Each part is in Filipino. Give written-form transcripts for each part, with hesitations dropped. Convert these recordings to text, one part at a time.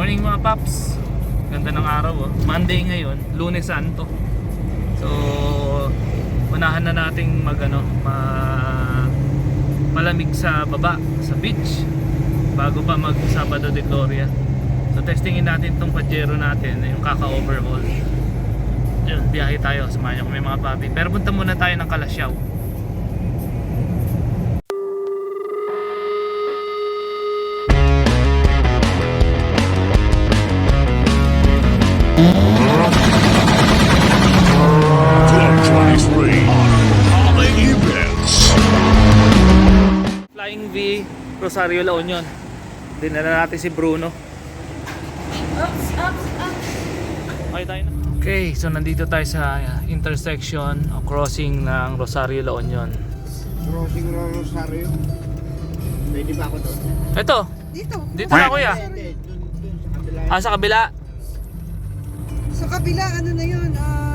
morning mga paps. Ganda ng araw oh. Monday ngayon, Lunes Santo. So unahan na nating malamig sa baba, sa beach bago pa mag Sabado de Gloria. So testingin natin tong Pajero natin, yung kaka-overhaul. Yun, biyahe tayo, samahan nyo kami mga papi. Pero punta muna tayo ng Kalasyaw. Flying V, Rosario La Union. Dinala natin si Bruno. Okay tayo na. Okay, so nandito tayo sa intersection o crossing ng Rosario La Union. Crossing ng Rosario. Pwede ba ako doon? Ito. Dito na kuya. Sa kabila. Sa kabila, ano na yun?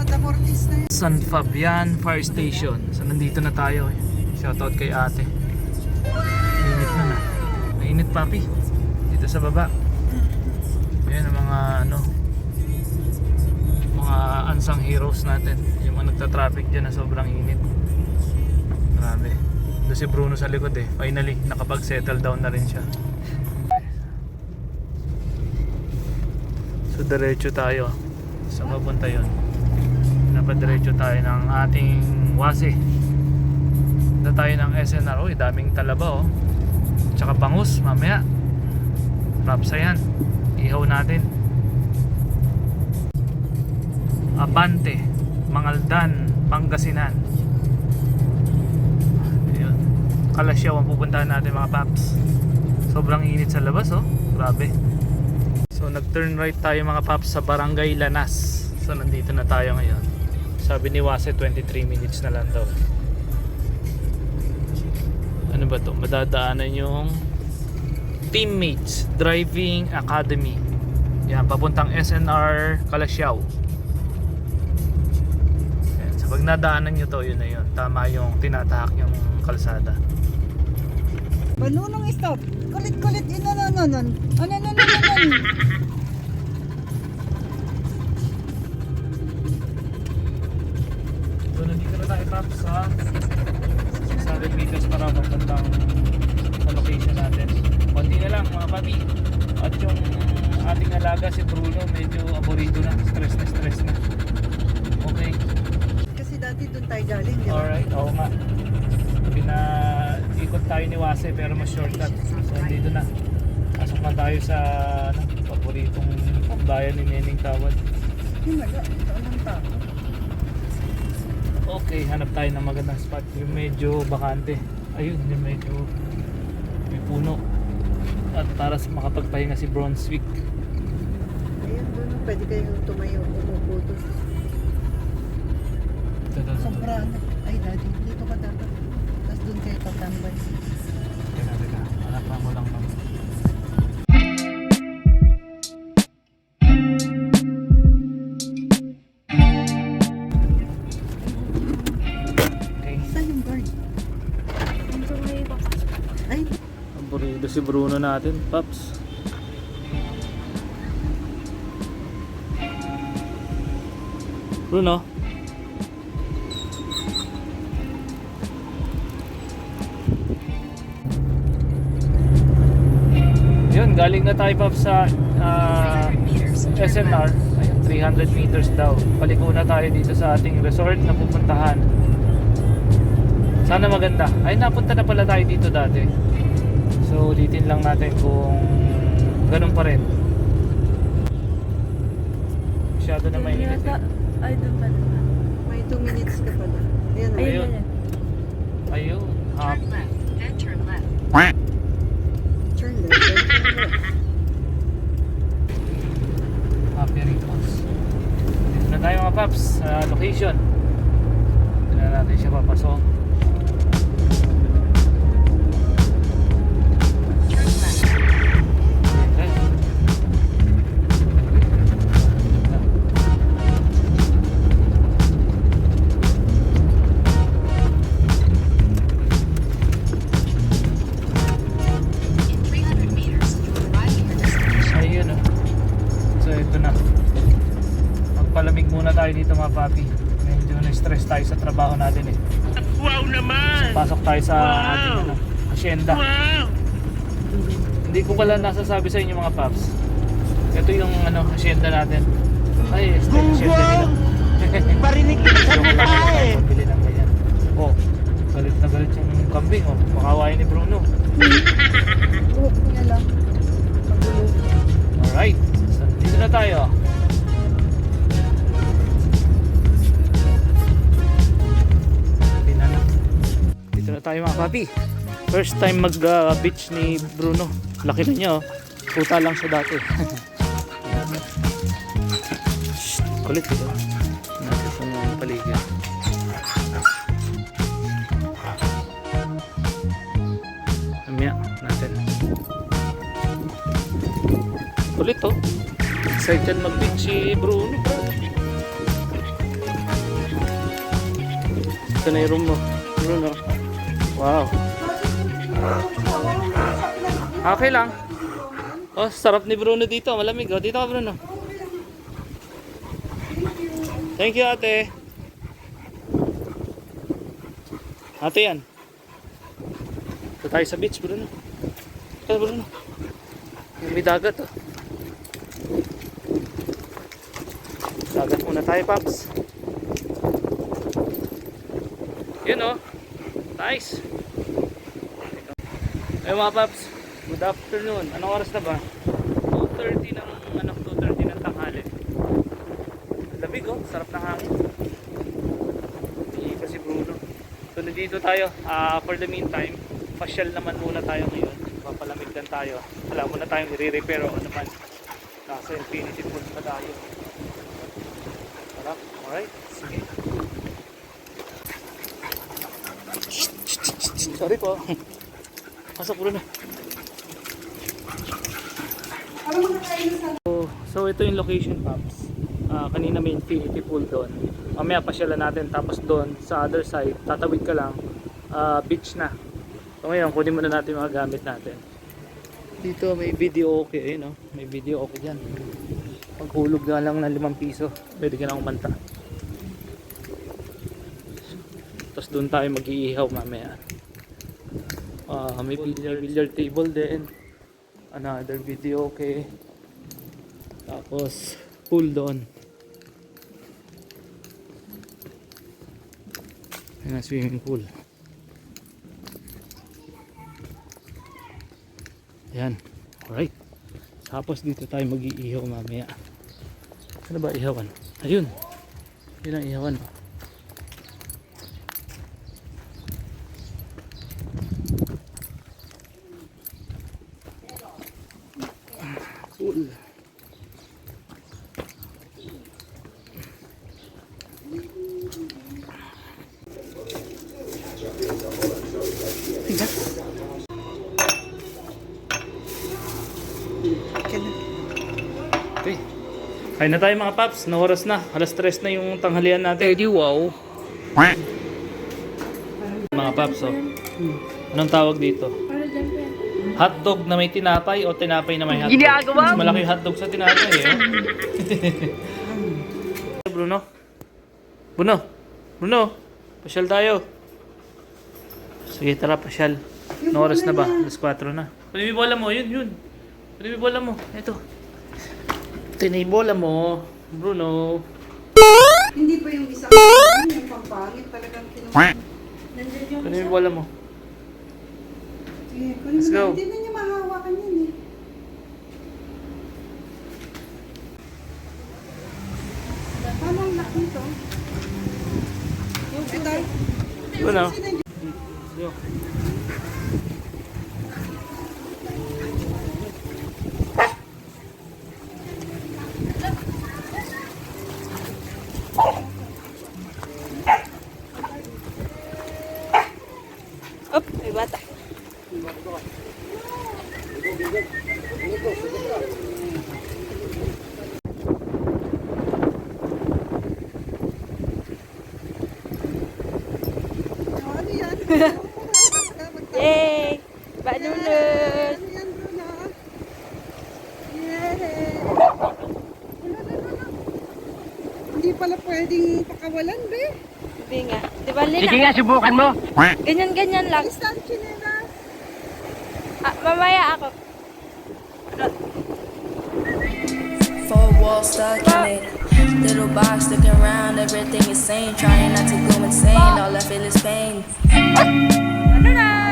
Daportis na yun. San Fabian Fire Station. So nandito na tayo. Shoutout kay ate. Mainit na. Mainit papi. Dito sa baba. Ayan ang mga unsung heroes natin. Yung mga nagta-traffic dyan na sobrang init. Grabe. Doon si Bruno sa likod eh. Finally, nakapag-settle down na rin siya. So diretso tayo. Saan papunta yun? Napadiretso tayo ng ating wase. Punta tayo ng SNR. Uy, daming talaba oh. Tsaka bangus mamaya. Rapsa yan. Ihaw natin. Abante, Mangaldan, Pangasinan. Ayun. Kalasyaw ang pupuntahan natin mga paps. Sobrang init sa labas oh. Grabe. So nag-turn right tayo mga paps sa Barangay Lanas. So nandito na tayo ngayon. Sabi ni Wase 23 minutes na lang daw. Ano ba to? Madadaanan yung Teammates Driving Academy. Yan, papuntang SNR Kalasyaw. Yan, so pag nadaanan nyo to, yun na yun. Tama yung tinatahak yung kalsada. Banunong stop. Kulit-kulit inanon. Ano. So nandito na tayo paps sa 600 meters para papuntang sa location natin. Konti na lang mga papi. At yung ating alaga si Bruno medyo aborito na. Stress na. Okay. Kasi dati doon tayo galing, di ba? Alright, oo nga. Ikot tayo ni Wase pero mas shortcut. So dito na. Pasok na tayo sa paboritong bayan ni Neneng Tawad. Himala, ito ang tao. Okay, hanap tayo ng magandang spot. Yung medyo bakante. Ayun, yung medyo may puno. At para makapagpahinga si Brunswick. Ayun, doon pwede kayong tumayo, umupo doon. Ito. Sobrang, ay daddy, dito ka dapat. Tapos doon kayo tatambay. Teka. Hanapan mo lang naman. Okay. Saan yung guard? Ay, Aburrido si Bruno natin, Paps. Bruno? Yun, galing na tayo Paps sa SNR. Ayun, 300 meters daw. Paliko na tayo dito sa ating resort na pupuntahan. Sana maganda. Ay, napunta na pala tayo dito dati. So, ulitin lang natin kung ganun pa rin. Masyado na mainit. Ay, doon pa naman. may 2 minutes ka pala. Ayan, Ayun. Ayun. Ayun. Turn left, then turn left. turn left. Happy Rituals. Dito na tayo mga paps sa location. Dito na natin siya papasok. Turn left. Okay. In 300 meters, you arrive at your destination. Ayun oh. muna tayo dito mga papi. Medyo na-stress tayo sa trabaho natin eh. Wow naman! Pasok tayo sa ating ano, asyenda. Wow! Hindi ko pala nasasabi sa inyo mga paps. Ito yung ano, asyenda natin. Ay, asyenda nila. Parinig kita nila eh! Pabili ng ganyan. Oh, galit na galit yung kambing oh. Makawain ni Bruno. Buhok niya lang. Magulo. Alright, so dito na tayo. Dito na tayo mga papi. First time mag beach ni Bruno. Laki na niya oh. Puta lang siya dati. Shhh, kulit ito. Nasa sa mga paligid. Mamaya natin. Kulit oh. Excited mag-beach si Bruno. Ito na yung room mo, Bruno. Wow. Okay lang. Oh, sarap ni Bruno dito. Malamig. Oh, dito ka Bruno. Thank you ate. Ate yan. Ito tayo sa beach Bruno. Ito Bruno. May dagat oh. Dagat muna tayo Paps. Yun oh. Nice. Ay mga Paps. Good afternoon. Anong oras na ba? 2:30 ng 2:30 ng tanghali. Lamig oh, sarap na hangin. Hindi pa si Bruno. So nandito tayo. For the meantime, pasyal naman muna tayo ngayon. Papalamig lang tayo. Wala muna tayong i-repair o naman. Nasa Infinity Pool pa tayo. Sarap. Alright. Sige. Sorry po. Pasok Bruno. So ito yung location Paps. Kanina may Infinity Pool doon. Mamaya pasyalan natin tapos doon sa other side tatawid ka lang beach na. So ngayon kunin muna natin mga gamit natin. Dito may video okay no? May video okay dyan. Paghulog na lang ng 5 piso pwede ka na kumanta. Tapos doon tayo mag-iihaw mamaya. May billiard table din. Another video okay. Tapos pool doon. Ayan ang swimming pool. Ayan. Alright. Tapos dito tayo mag-iihaw mamaya. Ano ba ihawan? Ayun. Yun ang ihawan. Cool. Okay. Kain na tayo mga paps. Na oras na. Alas 3 na yung tanghalian natin. Eddie wow. Mga paps oh. Anong tawag dito? Hotdog na may tinapay o tinapay na may hotdog? Mas malaki hotdog sa tinapay eh. Bruno? Bruno? Bruno? Pasyal tayo. Sige tara pasyal. Ano oras na ba? Alas 4 na. Pwede may bola mo. Yun. Pwede may bola mo. Ito. Ito na yung bola mo. Bruno. Hindi pa yung isang yung pampangit talagang kinuha. Pwede may bola mo. Sige, Let's go. Hindi na niya mahawakan yan eh. Paano ang laki nito? Ito. Bruno. Yo. Up, may bata. Ano yan? pala pwedeng pakawalan, be. Hindi nga. Di ba, Lina? Sige nga, subukan mo. Ganyan-ganyan lang. Isang chinelas. Ah, mamaya ako. Four walls stuck in it. Little box looking around, everything is same. Trying not to go insane, all I feel is pain. Ano na?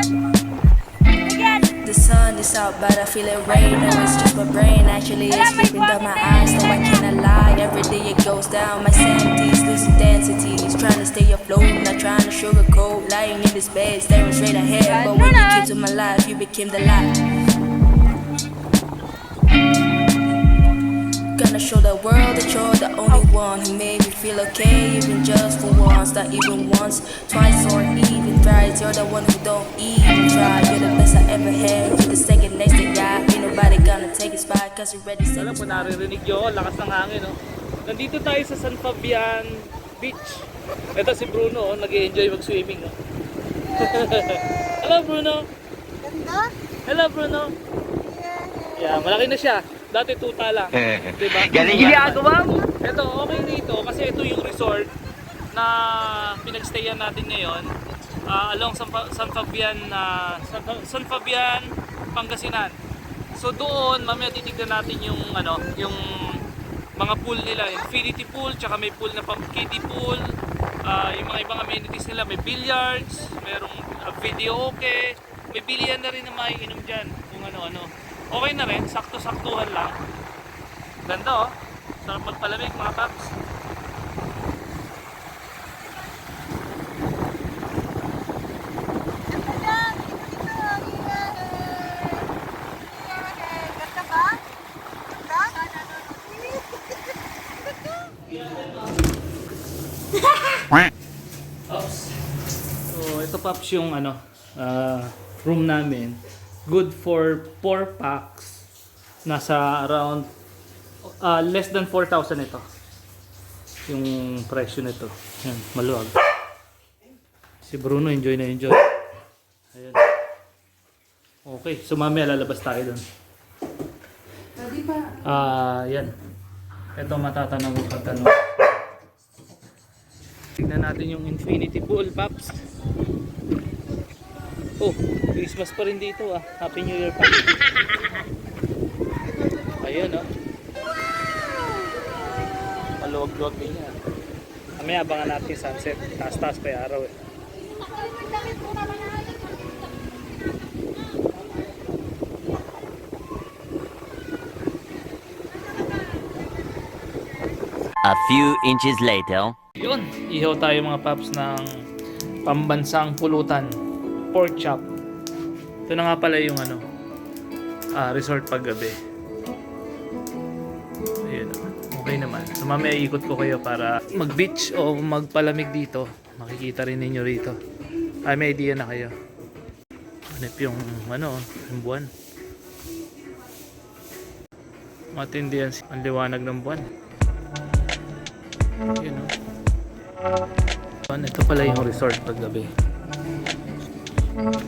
Again. The sun is out, but I feel it rain. No, it's just my brain. Actually, it's creeping down my eyes. No, I cannot lie. Every day it goes down. My sanity's losing densities. Trying to stay afloat, not trying to sugarcoat. Lying in this bed, staring straight ahead. But when you came to my life, you became the light. Gonna show the world that you're the only one who made me feel okay, even just for once, not even once, twice or even thrice. You're the one who don't even try. You're the best I ever had. You're the second next to God. Ain't nobody gonna take it spot, cause you ready to Alam mo, naririnig nyo, lakas ng hangin, no? Nandito tayo sa San Fabian Beach. Ito si Bruno, nag-enjoy mag-swimming, no? Hello, Bruno! Ganda. Hello, Bruno! Yeah, malaki na siya. Dati tuta lang. Diba? Galing yan. Ito, okay dito kasi ito yung resort na pinagstayan natin ngayon. Along San Fabian, San Fabian, Pangasinan. So doon, mamaya titignan natin yung ano, yung mga pool nila, infinity pool, tsaka may pool na kiddie pool. Yung mga ibang amenities nila, may billiards, merong video okay, may bilihan na rin na maiinom dyan, kung ano-ano. Okay na rin, sakto-saktuhan lang. Ganda, oh. Sarap magpalamig, mga paps. Ganda ba? Oops. So, ito paps yung ano, room namin. Good for 4 packs. Nasa around less than 4,000 ito. Yung presyo nito. Yan, maluwag. Si Bruno enjoy na enjoy. Ayan. Okay, so mamaya lalabas tayo doon. Pwede pa. Yan. Ito matatanong mo pagtanong. Tignan natin yung infinity pool, paps. Oh, Christmas pa rin dito ah. Happy New Year pa. Ayun oh. Maluwag-luwag din yan. Mamaya abangan natin yung sunset. Taas-taas pa yung araw eh. A few inches later. Yun, ihaw tayo mga paps ng pambansang pulutan. Pork chop. Ito na nga pala yung ano, resort paggabi. Ayun, okay naman. So mamaya ikot ko kayo para mag-beach o magpalamig dito. Makikita rin ninyo rito. Ay, may idea na kayo. Hanip yung ano, yung buwan. Matindi yan ang liwanag ng buwan. Yun o. Ito pala yung resort paggabi.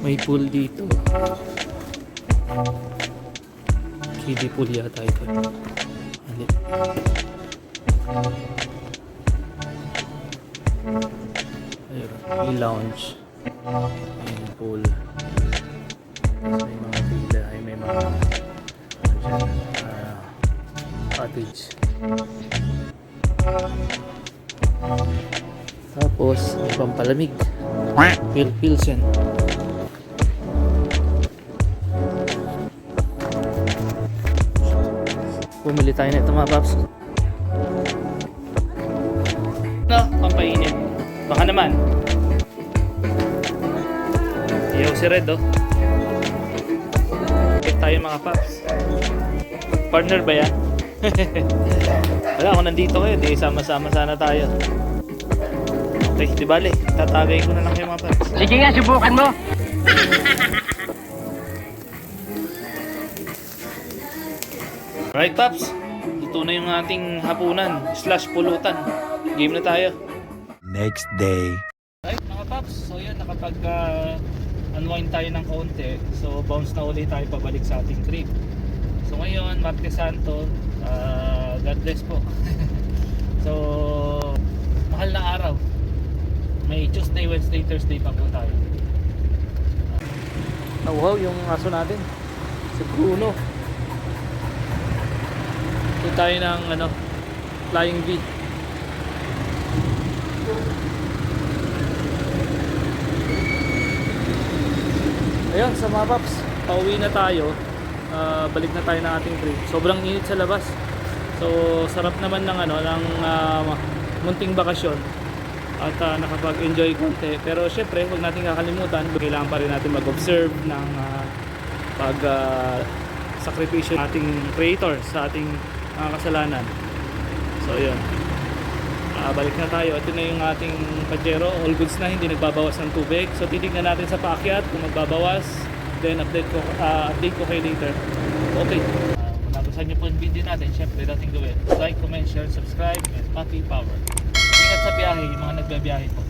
May pool dito. Kiddie pool yata ito. Hindi. Ayun, may lounge. May pool. May mga villa. May mga cottage. Tapos, may pampalamig. Pilsen. Bumili tayo nito mga paps. No, pampainit. Baka naman. Iyaw si Red oh. Bakit tayo mga paps? Partner ba yan? Wala, ako nandito kayo. Di sama-sama sana tayo. Okay, di bale. Tatagay ko na lang kayo mga paps. Sige nga, subukan mo. Right paps, ito na yung ating hapunan / pulutan. Game na tayo. Next day. Right mga paps, so yun nakapag unwind tayo ng kaunti. So bounce na ulit tayo pabalik sa ating trip. So ngayon, Martes Santo, God bless po. So mahal na araw. May Tuesday, Wednesday, Thursday pa po tayo. Oh, wow, yung aso natin. Si Bruno. Ito tayo ng Flying V. Ayun, sa mga paps, pauwi na tayo. Balik na tayo ng ating trip. Sobrang init sa labas. So, sarap naman ng munting bakasyon at nakapag-enjoy konti. Pero syempre, huwag natin kakalimutan, kailangan pa rin natin mag-observe ng sakripisyo ng ating creator sa ating kasalanan. So, yun. Balik na tayo. Ito na yung ating Pajero. All goods na, hindi nagbabawas ng tubig. So, titignan natin sa paakyat kung magbabawas. Then, update ko kayo later. Okay. Kung nagustuhan nyo po yung video natin, syempre dating gawin. Like, comment, share, subscribe, and Papi Power. Ingat sa biyahe, yung mga nagbabiyahe po.